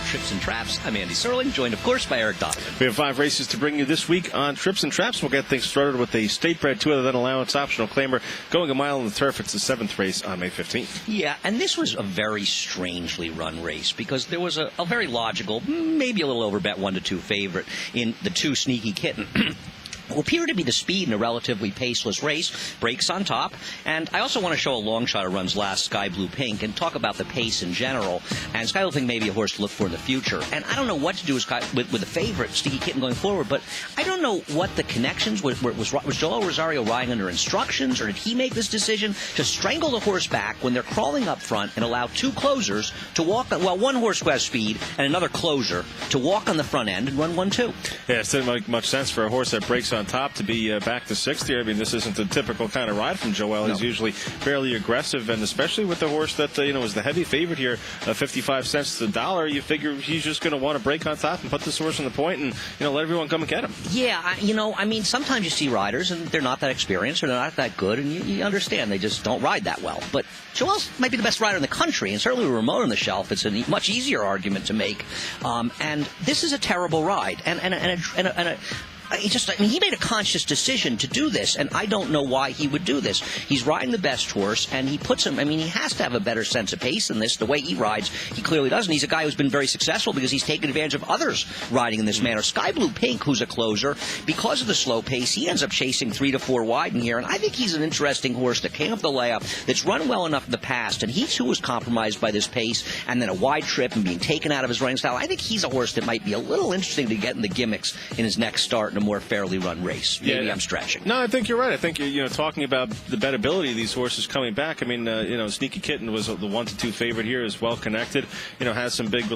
Trips and Traps. I'm Andy Serling, joined, of course, by Eric Donovan. We have 5 races to bring you this week on Trips and Traps. We'll get things started with a state bred 2 other than allowance optional claimer going a mile on the turf. It's the 7th race on May 15th. Yeah, and this was a very strangely run race because there was a very logical, maybe a little overbet 1-2 favorite in the 2 Sneaky Kitten. Will appear to be the speed in a relatively paceless race, breaks on top, and I also want to show a long shot of runs last, Sky Blue Pink, and talk about the pace in general, and Sky Blue Pink may be a horse to look for in the future. And I don't know what to do with the favorite, Sneaky Kitten, going forward, but I don't know what the connections was Joel Rosario riding under instructions, or did he make this decision to strangle the horse back when they're crawling up front and allow 2 closers to walk, well, one horse who has speed and another closer to walk on the front end and run 1-2? Yeah, it didn't make much sense for a horse that breaks on top to be back to 6th here. I mean, this isn't the typical kind of ride from Joel. No. He's usually fairly aggressive, and especially with the horse that is the heavy favorite here, 55 cents to the dollar. You figure he's just going to want to break on top and put this horse on the point and let everyone come and get him. Yeah, I mean, sometimes you see riders and they're not that experienced or they're not that good, and you understand they just don't ride that well. But Joel might be the best rider in the country, and certainly with Ramon on the shelf, it's a much easier argument to make. And this is a terrible ride, he made a conscious decision to do this, and I don't know why he would do this. He's riding the best horse, and he has to have a better sense of pace than this. The way he rides, he clearly doesn't. He's a guy who's been very successful because he's taken advantage of others riding in this manner. Sky Blue Pink, who's a closer, because of the slow pace, he ends up chasing 3 to 4 wide in here, and I think he's an interesting horse that came up the layup, that's run well enough in the past, and he too was compromised by this pace, and then a wide trip and being taken out of his running style. I think he's a horse that might be a little interesting to get in the gimmicks in his next start in a more fairly run race. Maybe I'm stretching. No, I think you're right. I think talking about the bettability of these horses coming back. I mean, Sneaky Kitten was the 1-2 favorite here, is well connected. Has some big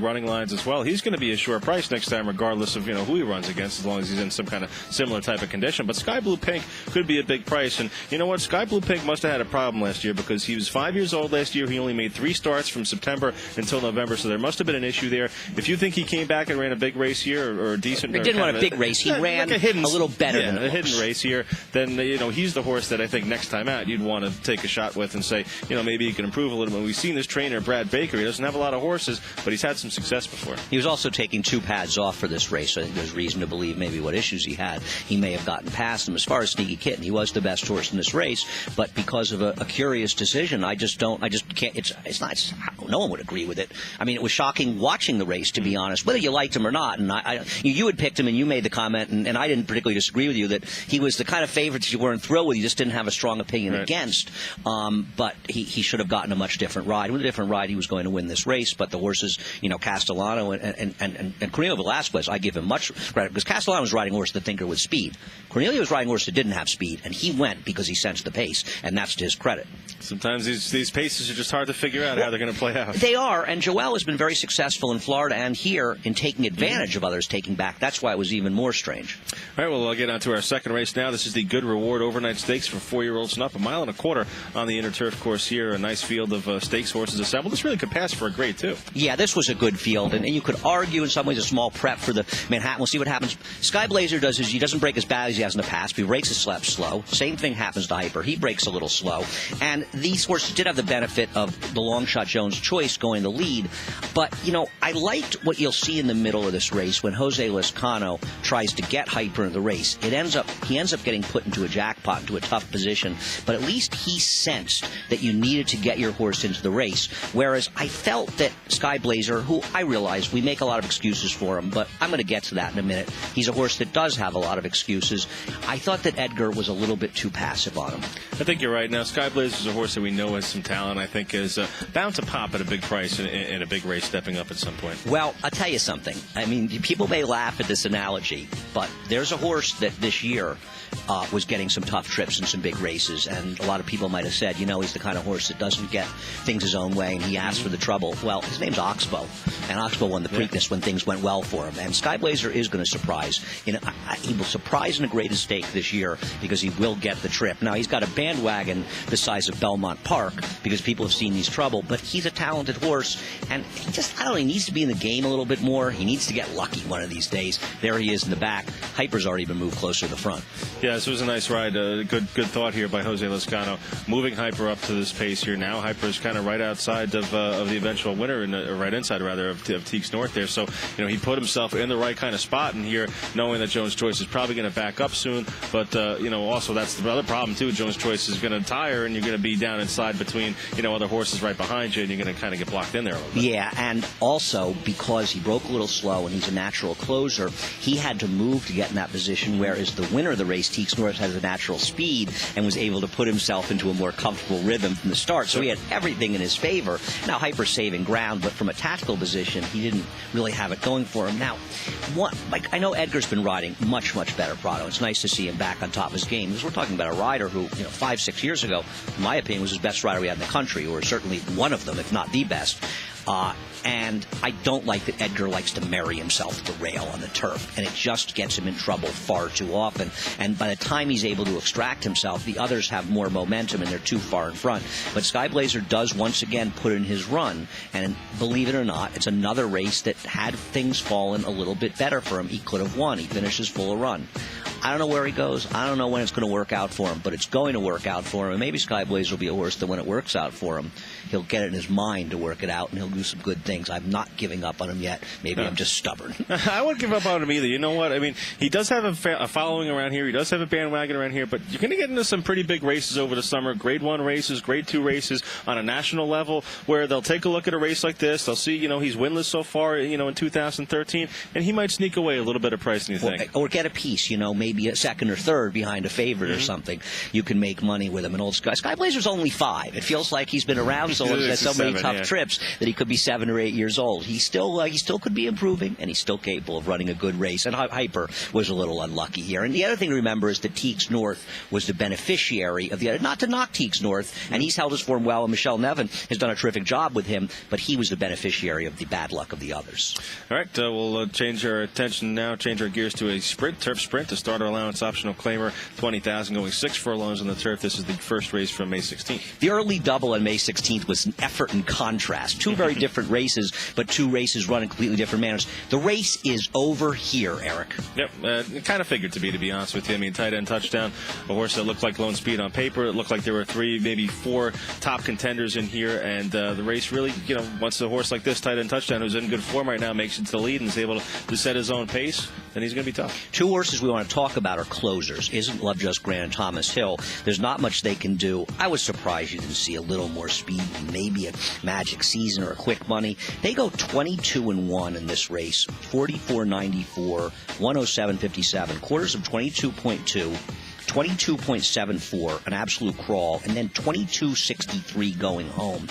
running lines as well. He's going to be a sure price next time, regardless of who he runs against, as long as he's in some kind of similar type of condition. But Sky Blue Pink could be a big price, and you know what? Sky Blue Pink must have had a problem last year because he was 5 years old last year. He only made 3 starts from September until November, so there must have been an issue there. If you think he came back and ran a big race here or a decent, he didn't run a big race. He ran like a little better than a hidden race here, then he's the horse that I think next time out you'd want to take a shot with and say, maybe he can improve a little bit. We've seen this trainer, Brad Baker. He doesn't have a lot of horses, but he's had some success before. He was also taking 2 pads off for this race, so I think there's reason to believe maybe what issues he had, he may have gotten past him. As far as Sneaky Kitten, he was the best horse in this race, but because of a curious decision, I just can't. It's not. No one would agree with it. I mean, it was shocking watching the race, to be honest, whether you liked him or not. And you had picked him, and you made the comment, and I didn't particularly disagree with you that he was the kind of favorite that you weren't thrilled with. You just didn't have a strong opinion against. But he should have gotten a much different ride. With a different ride, he was going to win this race. But the horses, Castellano and Cornelio Velasquez, I give him much credit because Castellano was riding a horse that thinker with speed. Cornelio was riding a horse that didn't have speed, and he went because he sensed the pace, and that's to his credit. Sometimes these paces are just hard to figure out how they're going to play out. They are, and Joel has been very successful in Florida and here in taking advantage of others taking back. That's why it was even more strange. All right, well, I'll get on to our second race now. This is the Good Reward Overnight Stakes for 4-year-olds and up. 1.25 miles on the inner turf course here. A nice field of stakes horses assembled. This really could pass for a grade, too. Yeah, this was a good field, and you could argue in some ways a small prep for the Manhattan. We'll see what happens. Sky Blazer does is he doesn't break as bad as he has in the past, but he breaks his slap slow. Same thing happens to Hyper. He breaks a little slow. And these horses did have the benefit of the long shot Jones Choice going the lead. But, I liked what you'll see in the middle of this race when Jose Lescano tries to get Hyper in the race. He ends up getting put into a jackpot, into a tough position, but at least he sensed that you needed to get your horse into the race, whereas I felt that Sky Blazer, who I realize we make a lot of excuses for him, but I'm going to get to that in a minute. He's a horse that does have a lot of excuses. I thought that Edgar was a little bit too passive on him. I think you're right. Now, Sky Blazer is a horse that we know has some talent. I think is bound to pop at a big price in a big race stepping up at some point. Well, I'll tell you something. I mean, people may laugh at this analogy, but there's a horse that this year was getting some tough trips in some big races, and a lot of people might have said, he's the kind of horse that doesn't get things his own way, and he asks for the trouble. Well, his name's Oxbow, and Oxbow won the Preakness when things went well for him, and Sky Blazer is going to surprise. He will surprise in a great stake this year because he will get the trip. Now, he's got a bandwagon the size of Belmont Park because people have seen these trouble, but he's a talented horse, and he needs to be in the game a little bit more. He needs to get lucky one of these days. There he is in the back, Hyper's already been moved closer to the front. Yeah, this was a nice ride. Good thought here by Jose Lezcano, moving Hyper up to this pace here. Now Hyper is kind of right outside of the eventual winner, or right inside rather of Teeks North there. So he put himself in the right kind of spot in here, knowing that Jones Choice is probably going to back up soon. But also that's the other problem too. Jones Choice is going to tire, and you're going to be down inside between other horses right behind you, and you're going to kind of get blocked in there a little bit. Yeah, and also because he broke a little slow and he's a natural closer, he had to move to get in that position, whereas the winner of the race, Teeks North, has a natural speed and was able to put himself into a more comfortable rhythm from the start. So he had everything in his favor. Now Hyper's saving ground, but from a tactical position, he didn't really have it going for him. Now, I know Edgar's been riding much, much better Prado. It's nice to see him back on top of his game, because we're talking about a rider who, 5-6 years ago, in my opinion, was his best rider we had in the country, or certainly one of them, if not the best. And I don't like that Edgar likes to marry himself to the rail on the turf, and it just gets him in trouble far too often. And by the time he's able to extract himself, the others have more momentum and they're too far in front. But Sky Blazer does once again put in his run, and believe it or not, it's another race that had things fallen a little bit better for him. He could have won. He finishes full of run. I don't know where he goes. I don't know when it's going to work out for him, but it's going to work out for him. And maybe Sky Blazer will be a horse that when it works out for him, he'll get it in his mind to work it out, and he'll do some good things. I'm not giving up on him yet. Maybe I'm just stubborn. I wouldn't give up on him either. You know what? I mean, he does have a following around here. He does have a bandwagon around here, but you're going to get into some pretty big races over the summer. Grade 1 races, Grade 2 races on a national level, where they'll take a look at a race like this. They'll see, he's winless so far, in 2013, and he might sneak away a little bit of price, do you think? Or get a piece, maybe a second or third behind a favorite or something. You can make money with him. An old Sky Blazer's only 5. It feels like he's been around so long, he's had so many tough trips that he could be 7 or 8 years old. He still could be improving, and he's still capable of running a good race. And Hyper was a little unlucky here. And the other thing to remember is that Teeks North was the beneficiary of the other. Not to knock Teeks North, and he's held his form well, and Michelle Nevin has done a terrific job with him, but he was the beneficiary of the bad luck of the others. All right, we'll change our attention now, change our gears to a sprint, turf sprint, to starter allowance optional claimer, 20,000, going 6 furlongs on the turf. This is the first race from May 16th. The early double on May 16th was an effort and contrast. Two very different races, but two races run in completely different manners. The race is over here, Eric. Yep, it kind of figured to be honest with you. I mean, tight end touchdown, a horse that looked like Lone Speed on paper. It looked like there were 3, maybe 4 top contenders in here, and the race really, once a horse like this, tight end touchdown, who's in good form right now, makes it to the lead and is able to set his own pace, then he's going to be tough. Two horses we want to talk about are closers. Isn't Love Just Grand and Thomas Hill? There's not much they can do. I was surprised you didn't see a little more speed, maybe a Magic Season or a Quick Money. They go 22-1 in this race, 44.94, 107.57, quarters of 22.2. 22.74, an absolute crawl, and then 22.63 going home.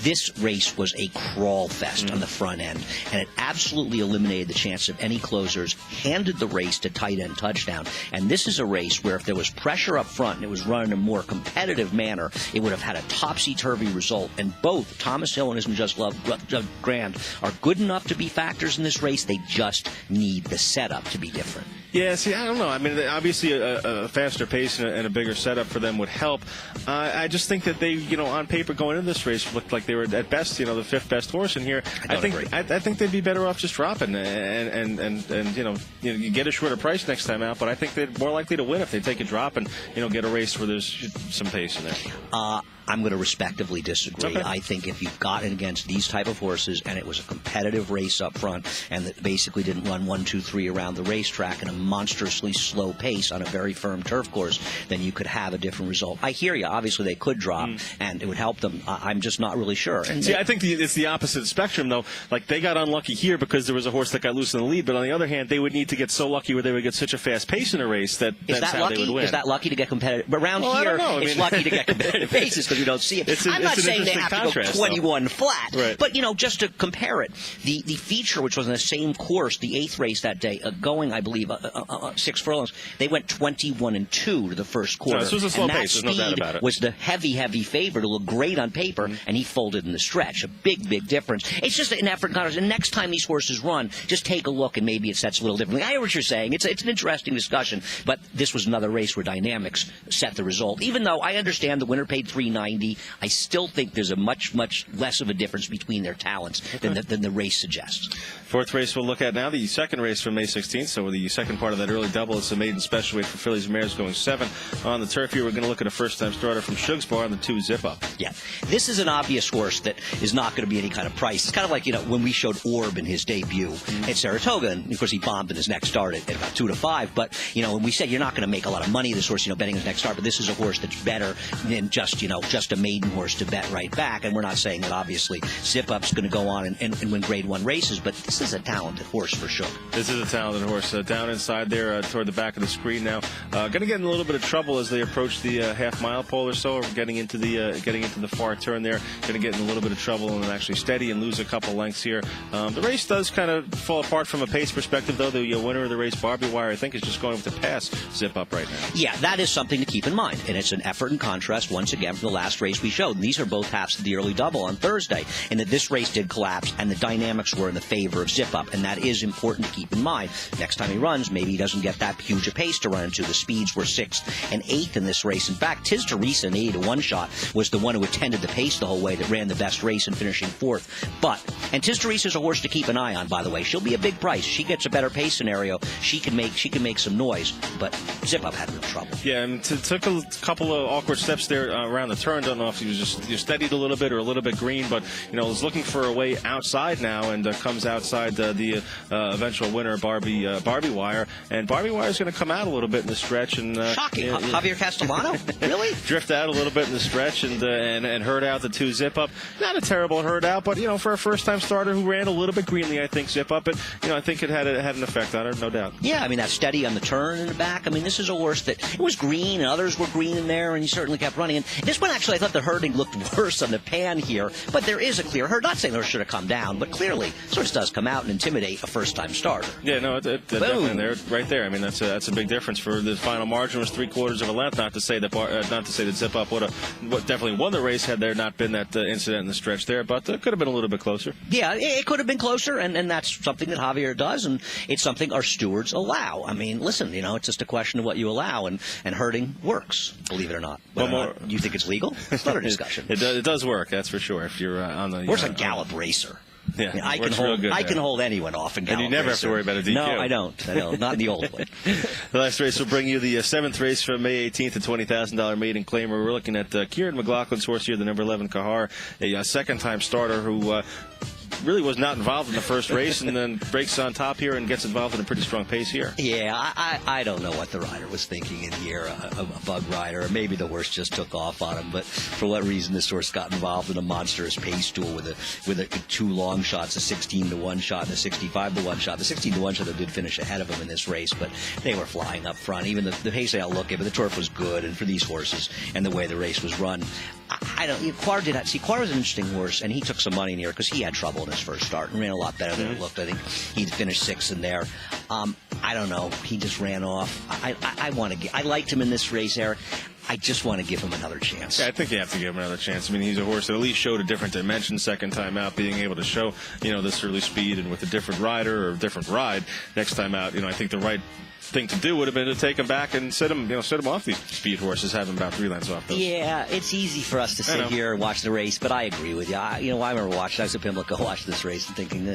This race was a crawl fest on the front end, and it absolutely eliminated the chance of any closers, handed the race to tight end touchdown. And this is a race where if there was pressure up front and it was run in a more competitive manner, it would have had a topsy-turvy result. And both Thomas Hill and Isn't Just Love Grand are good enough to be factors in this race. They just need the setup to be different. Yeah, see, I don't know. I mean, obviously a faster pace and a bigger setup for them would help. I just think that they, on paper going into this race, looked like they were at best, the 5th best horse in here. I think they'd be better off just dropping and you get a shorter price next time out. But I think they're more likely to win if they take a drop and get a race where there's some pace in there. I'm going to respectively disagree. Okay. I think if you've gotten against these type of horses and it was a competitive race up front and that basically didn't run 1, 2, 3 around the racetrack in a monstrously slow pace on a very firm turf course, then you could have a different result. I hear you. Obviously, they could drop and it would help them. I'm just not really sure. And I think it's the opposite spectrum, though. Like, they got unlucky here because there was a horse that got loose in the lead, but on the other hand, they would need to get so lucky where they would get such a fast pace in a race that's how lucky? They would win. Is that lucky to get competitive? But around here, it's lucky to get competitive paces because we don't see it. I'm not saying they have to go 21 flat, right. But, just to compare it, the feature, which was on the same course, the 8th race that day, going, I believe, 6 furlongs, they went 21-2 to the first quarter. No, this was a slow pace, there's no doubt about it. Was the heavy favorite to look great on paper, and he folded in the stretch. A big, big difference. It's just an effort. And next time these horses run, just take a look, and maybe it sets a little differently. I hear what you're saying. It's an interesting discussion, but this was another race where dynamics set the result. Even though I understand the winner paid $3.90, 90. I still think there's a much less of a difference between their talents than the race suggests. Fourth race we'll look at now, the second race from May 16th. So the second part of that early double. It's the maiden special weight for fillies and mares going 7 on the turf here. We're going to look at a first-time starter from Sugar's Bar on the 2 Zip Up. Yeah, this is an obvious horse that is not going to be any kind of price. It's kind of like, when we showed Orb in his debut at Saratoga, and of course he bombed in his next start at about 2 to 5. But when we said you're not going to make a lot of money this horse, betting his next start, but this is a horse that's better than just a maiden horse to bet right back. And we're not saying that obviously Zip Up's going to go on and win Grade 1 races, but this is a talented horse for sure. This is a talented horse. Down inside there toward the back of the screen now. Going to get in a little bit of trouble as they approach the half-mile pole or so. We're getting into the far turn there. Going to get in a little bit of trouble and actually steady and lose a couple lengths here. The race does kind of fall apart from a pace perspective, though. The winner of the race, Barbie Wire, I think is just going to pass Zip Up right now. Yeah, that is something to keep in mind, and it's an effort and contrast once again from the last race we showed. And these are both halves of the early double on Thursday, and that this race did collapse, and the dynamics were in the favor of Zip Up, and that is important to keep in mind. Next time he runs, maybe he doesn't get that huge a pace to run into. The speeds were 6th and 8th in this race. In fact, Tiz Teresa in the 8 to 1 shot was the one who attended the pace the whole way, that ran the best race and finishing 4th. And Tiz Teresa's a horse to keep an eye on, by the way. She'll be a big price. She gets a better pace scenario. She can make some noise, but Zip Up had real trouble. Yeah, and took a couple of awkward steps there around the turn. Don't know if he was just steadied a little bit or a little bit green, but was looking for a way outside now, and comes outside the eventual winner, Barbie Wire, and Barbie Wire is going to come out a little bit in the stretch and shocking. Javier Castellano, really drift out a little bit in the stretch and herd out the 2 Zip Up. Not a terrible herd out, but for a first-time starter who ran a little bit greenly, I think Zip Up, but I think it had an effect on her, no doubt. Yeah, that steady on the turn in the back. This is a horse that it was green, and others were green in there, and he certainly kept running. And this one, actually, I thought the herding looked worse on the pan here, but there is a clear herd. Not saying the horse should have come down, but clearly, this horse does come out and intimidate a first-time starter. Yeah, no, definitely there, right there. That's a big difference. For the final margin was 3/4 of a length. Not to say that Zip Up would have definitely won the race had there not been that incident in the stretch there, but it could have been a little bit closer. Yeah, it could have been closer, and that's something that Javier does, and it's something our stewards allow. Listen, it's just a question of what you allow, and herding works, believe it or not. Whether or not you think it's legal, it's another discussion. It does work, that's for sure. If you're on the horse, a Gallop racer. Yeah, I can hold anyone off in Gallop. And you never have to worry about a DQ. No, I don't. Not in the old one. The last race will bring you the 7th race from May 18th, a $20,000 Maiden Claiming. We're looking at Kieran McLaughlin's horse here, the number 11 Kahar, a second-time starter who really was not involved in the first race and then breaks on top here and gets involved in a pretty strong pace here. Yeah, I don't know what the rider was thinking in here, a bug rider, or maybe the horse just took off on him, but for what reason this horse got involved in a monstrous pace duel with 2 long shots, a 16 to 1 shot and a 65 to 1 shot. The 16 to 1 shot did finish ahead of him in this race, but they were flying up front. Even the pace they outlook, but the turf was good, and for these horses and the way the race was run, Quar was an interesting horse, and he took some money in here because he had trouble in his first start and ran a lot better than it looked. I think he'd finished 6th in there. I don't know. He just ran off. I liked him in this race, Eric. I just want to give him another chance. Yeah, I think you have to give him another chance. He's a horse that at least showed a different dimension second time out, being able to show, this early speed, and with a different rider or a different ride next time out, I think the right thing to do would have been to take him back and sit him off these speed horses, have him about 3 lengths off those. Yeah, it's easy for us to sit here and watch the race, but I agree with you. I remember watching. I was at Pimlico watching this race and thinking,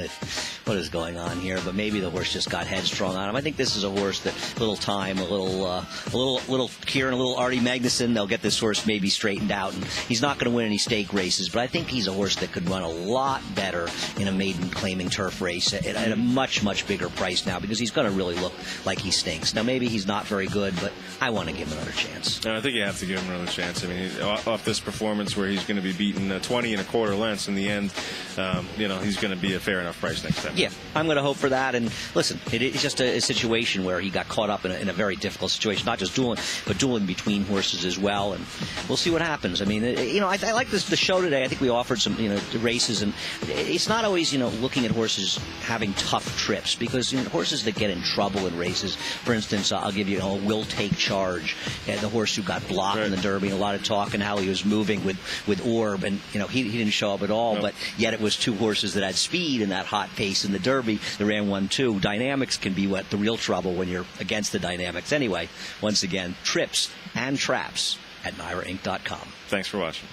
what is going on here? But maybe the horse just got headstrong on him. I think this is a horse that little time, a little Kieran, a little Artie Magnuson, they'll get this horse maybe straightened out, and he's not going to win any stake races, but I think he's a horse that could run a lot better in a Maiden Claiming turf race at a much, much bigger price now, because he's going to really look like he stinks. Now, maybe he's not very good, but I want to give him another chance. No, I think you have to give him another chance. Off this performance where he's going to be beaten 20 1/4 lengths in the end, he's going to be a fair enough price next time. Yeah, I'm going to hope for that. And listen, it's just a situation where he got caught up in a very difficult situation, not just dueling, but dueling between horses as well. And we'll see what happens. I like the show today. I think we offered some, races, and it's not always, looking at horses having tough trips, because horses that get in trouble in races, for instance, I'll give you Will Take Charge, the horse who got blocked in the Derby, and a lot of talk and how he was moving with Orb, and he didn't show up at all, but yet it was 2 horses that had speed and that hot pace in the Derby. They ran 1-2. Dynamics can be the real trouble when you're against the dynamics. Anyway, once again, trips and traps at NYRAInc.com. Thanks for watching.